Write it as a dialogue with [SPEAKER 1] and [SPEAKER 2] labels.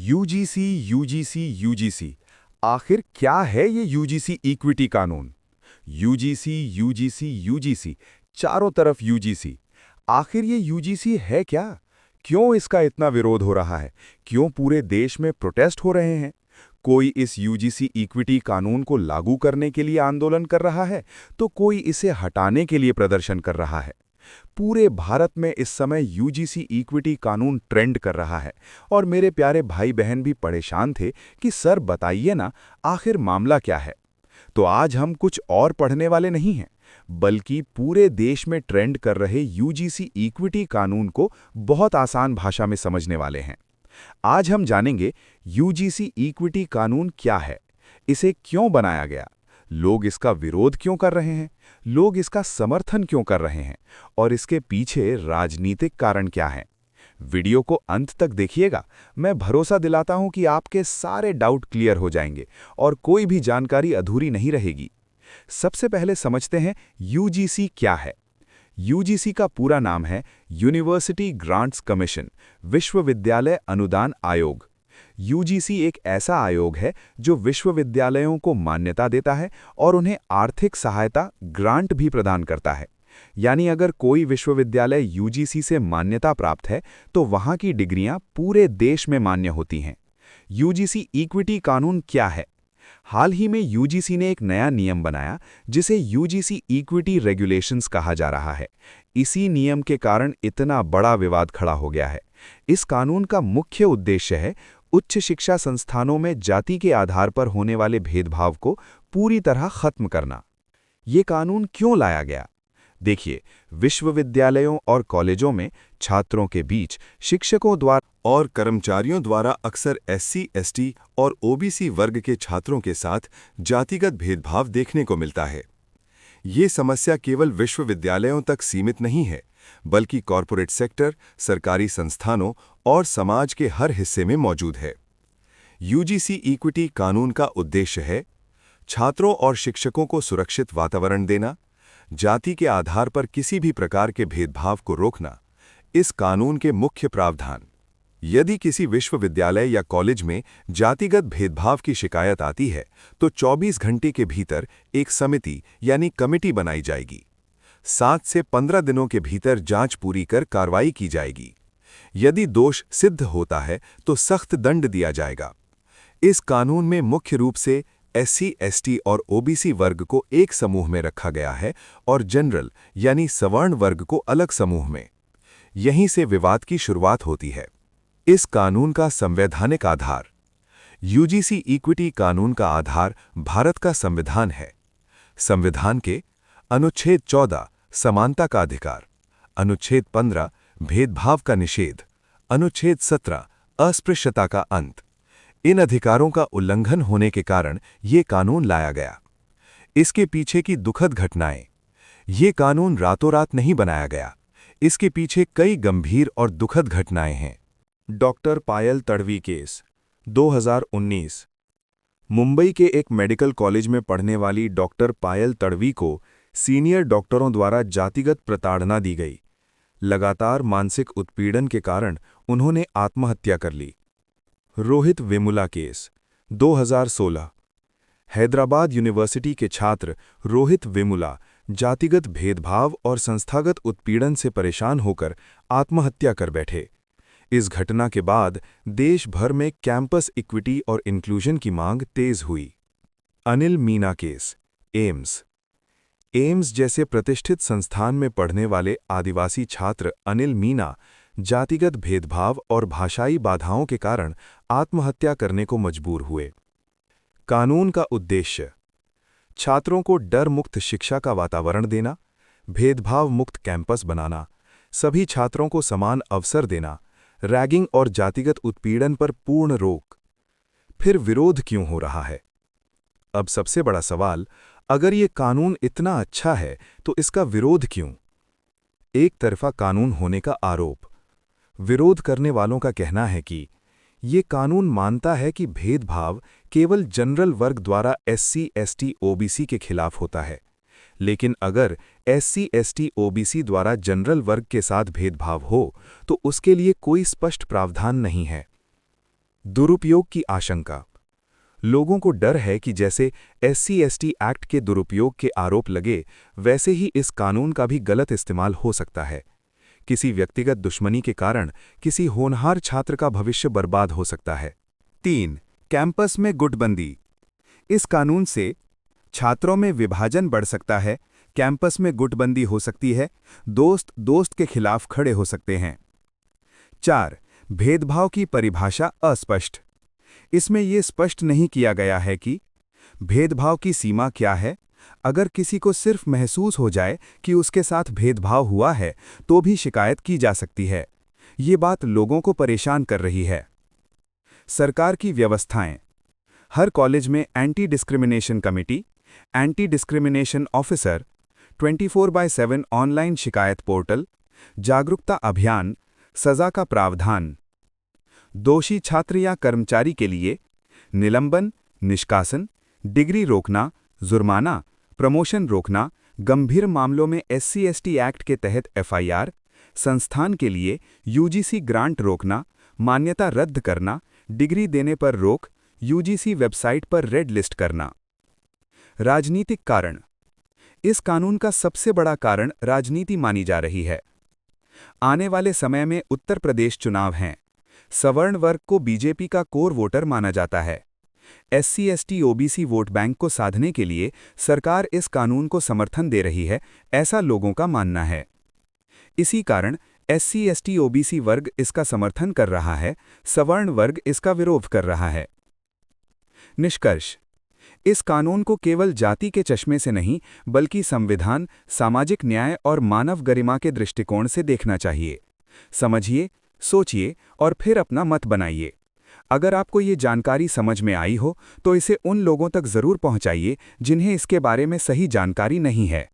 [SPEAKER 1] UGC UGC UGC आखिर क्या है ये यूजीसी इक्विटी कानून। यूजीसी यूजीसी यूजीसी चारों तरफ यूजीसी। आखिर ये यूजीसी है क्या? क्यों इसका इतना विरोध हो रहा है? क्यों पूरे देश में प्रोटेस्ट हो रहे हैं? कोई इस यूजीसी इक्विटी कानून को लागू करने के लिए आंदोलन कर रहा है तो कोई इसे हटाने के लिए प्रदर्शन कर रहा है। पूरे भारत में इस समय यूजीसी इक्विटी कानून ट्रेंड कर रहा है और मेरे प्यारे भाई बहन भी परेशान थे कि सर बताइए ना, आखिर मामला क्या है। तो आज हम कुछ और पढ़ने वाले नहीं हैं, बल्कि पूरे देश में ट्रेंड कर रहे यूजीसी इक्विटी कानून को बहुत आसान भाषा में समझने वाले हैं। आज हम जानेंगे यूजीसी इक्विटी कानून क्या है, इसे क्यों बनाया गया, लोग इसका विरोध क्यों कर रहे हैं, लोग इसका समर्थन क्यों कर रहे हैं और इसके पीछे राजनीतिक कारण क्या हैं। वीडियो को अंत तक देखिएगा, मैं भरोसा दिलाता हूं कि आपके सारे डाउट क्लियर हो जाएंगे और कोई भी जानकारी अधूरी नहीं रहेगी। सबसे पहले समझते हैं यूजीसी क्या है। यूजीसी का पूरा नाम है यूनिवर्सिटी ग्रांट्स कमीशन, विश्वविद्यालय अनुदान आयोग। यूजीसी एक ऐसा आयोग है जो विश्वविद्यालयों को मान्यता देता है और उन्हें आर्थिक सहायता ग्रांट भी प्रदान करता है। यानी अगर कोई विश्वविद्यालय यूजीसी से मान्यता प्राप्त है तो वहां की डिग्रियां पूरे देश में मान्य होती हैं। यूजीसी इक्विटी कानून क्या है? हाल ही में यूजीसी ने एक नया नियम बनाया जिसे यूजीसी इक्विटी रेगुलेशंस कहा जा रहा है। इसी नियम के कारण इतना बड़ा विवाद खड़ा हो गया है। इस कानून का मुख्य उद्देश्य है उच्च शिक्षा संस्थानों में जाति के आधार पर होने वाले भेदभाव को पूरी तरह खत्म करना। ये कानून क्यों लाया गया? देखिए, विश्वविद्यालयों और कॉलेजों में छात्रों के बीच शिक्षकों द्वारा और कर्मचारियों द्वारा अक्सर एससी, एसटी और ओबीसी वर्ग के छात्रों के साथ जातिगत भेदभाव देखने को मिलता है। ये समस्या केवल विश्वविद्यालयों तक सीमित नहीं है, बल्कि कॉरपोरेट सेक्टर, सरकारी संस्थानों और समाज के हर हिस्से में मौजूद है। यूजीसी इक्विटी कानून का उद्देश्य है छात्रों और शिक्षकों को सुरक्षित वातावरण देना, जाति के आधार पर किसी भी प्रकार के भेदभाव को रोकना। इस कानून के मुख्य प्रावधान: यदि किसी विश्वविद्यालय या कॉलेज में जातिगत भेदभाव की शिकायत आती है तो 24 घंटे के भीतर एक समिति यानी कमेटी बनाई जाएगी। 7 से 15 दिनों के भीतर जांच पूरी कर कार्रवाई की जाएगी। यदि दोष सिद्ध होता है तो सख्त दंड दिया जाएगा। इस कानून में मुख्य रूप से एससी, एसटी और ओबीसी वर्ग को एक समूह में रखा गया है और जनरल यानी सवर्ण वर्ग को अलग समूह में। यहीं से विवाद की शुरुआत होती है। इस कानून का संवैधानिक आधार: यूजीसी इक्विटी कानून का आधार भारत का संविधान है। संविधान के अनुच्छेद 14 समानता का अधिकार, अनुच्छेद 15 भेदभाव का निषेध, अनुच्छेद 17 अस्पृश्यता का अंत। इन अधिकारों का उल्लंघन होने के कारण ये कानून लाया गया। इसके पीछे की दुखद घटनाएं: ये कानून रातों रात नहीं बनाया गया, इसके पीछे कई गंभीर और दुखद घटनाएं हैं। डॉक्टर पायल तड़वी केस 2019। मुंबई के एक मेडिकल कॉलेज में पढ़ने वाली डॉक्टर पायल तड़वी को सीनियर डॉक्टरों द्वारा जातिगत प्रताड़ना दी गई। लगातार मानसिक उत्पीड़न के कारण उन्होंने आत्महत्या कर ली। रोहित वेमुला केस 2016। हैदराबाद यूनिवर्सिटी के छात्र रोहित वेमुला जातिगत भेदभाव और संस्थागत उत्पीड़न से परेशान होकर आत्महत्या कर बैठे। इस घटना के बाद देश भर में कैंपस इक्विटी और इंक्लूजन की मांग तेज हुई। अनिल मीना केस एम्स जैसे प्रतिष्ठित संस्थान में पढ़ने वाले आदिवासी छात्र अनिल मीना जातिगत भेदभाव और भाषाई बाधाओं के कारण आत्महत्या करने को मजबूर हुए। कानून का उद्देश्य: छात्रों को डर मुक्त शिक्षा का वातावरण देना, भेदभाव मुक्त कैंपस बनाना, सभी छात्रों को समान अवसर देना, रैगिंग और जातिगत उत्पीड़न पर पूर्ण रोक। फिर विरोध क्यों हो रहा है? अब सबसे बड़ा सवाल, अगर ये कानून इतना अच्छा है तो इसका विरोध क्यों? एक तरफा कानून होने का आरोप। विरोध करने वालों का कहना है कि ये कानून मानता है कि भेदभाव केवल जनरल वर्ग द्वारा एससी, एसटी, ओबीसी के खिलाफ होता है, लेकिन अगर एससी, एसटी, ओबीसी द्वारा जनरल वर्ग के साथ भेदभाव हो तो उसके लिए कोई स्पष्ट प्रावधान नहीं है। दुरुपयोग की आशंका। लोगों को डर है कि जैसे SC/ST एक्ट के दुरुपयोग के आरोप लगे, वैसे ही इस कानून का भी गलत इस्तेमाल हो सकता है। किसी व्यक्तिगत दुश्मनी के कारण किसी होनहार छात्र का भविष्य बर्बाद हो सकता है। 3. कैंपस में गुटबंदी। इस कानून से छात्रों में विभाजन बढ़ सकता है, कैंपस में गुटबंदी हो सकती है, दोस्त दोस्त के खिलाफ खड़े हो सकते हैं। 4. भेदभाव की परिभाषा अस्पष्ट। इसमें यह स्पष्ट नहीं किया गया है कि भेदभाव की सीमा क्या है। अगर किसी को सिर्फ महसूस हो जाए कि उसके साथ भेदभाव हुआ है, तो भी शिकायत की जा सकती है। ये बात लोगों को परेशान कर रही है। सरकार की व्यवस्थाएं। हर कॉलेज में anti discrimination committee, anti discrimination officer, 24/7 online शिकायत पोर्टल, जागरूकता अभियान, सजा का प्रावधान। दोषी छात्र या कर्मचारी के लिए निलंबन, निष्कासन, डिग्री रोकना, जुर्माना, प्रमोशन रोकना, गंभीर मामलों में SC/ST एक्ट के तहत FIR, संस्थान के लिए UGC ग्रांट रोकना, मान्यता रद्द करना, डिग्री देने पर रोक, UGC वेबसाइट पर रेड लिस्ट करना। राजनीतिक कारण। इस कानून का सबसे बड़ा कारण राजनीति मानी जा रही है। आने वाले समय में उत्तर प्रदेश चुनाव हैं। सवर्ण वर्ग को बीजेपी का कोर वोटर माना जाता है। SC/ST OBC वोट बैंक को साधने के लिए सरकार इस कानून को समर्थन दे रही है, ऐसा लोगों का मानना है। इसी कारण SC/ST OBC वर्ग इसका समर्थन कर रहा है, सवर्ण वर्ग इसका विरोध कर रहा है। निष्कर्ष। इस कानून को केवल जाति के चश्मे से नहीं, बल्कि संविधान, सामाजिक न्याय और मानव गरिमा के दृष्टिकोण से देखना चाहिए। समझिए, सोचिए और फिर अपना मत बनाइए। अगर आपको ये जानकारी समझ में आई हो, तो इसे उन लोगों तक जरूर पहुंचाइए जिन्हें इसके बारे में सही जानकारी नहीं है।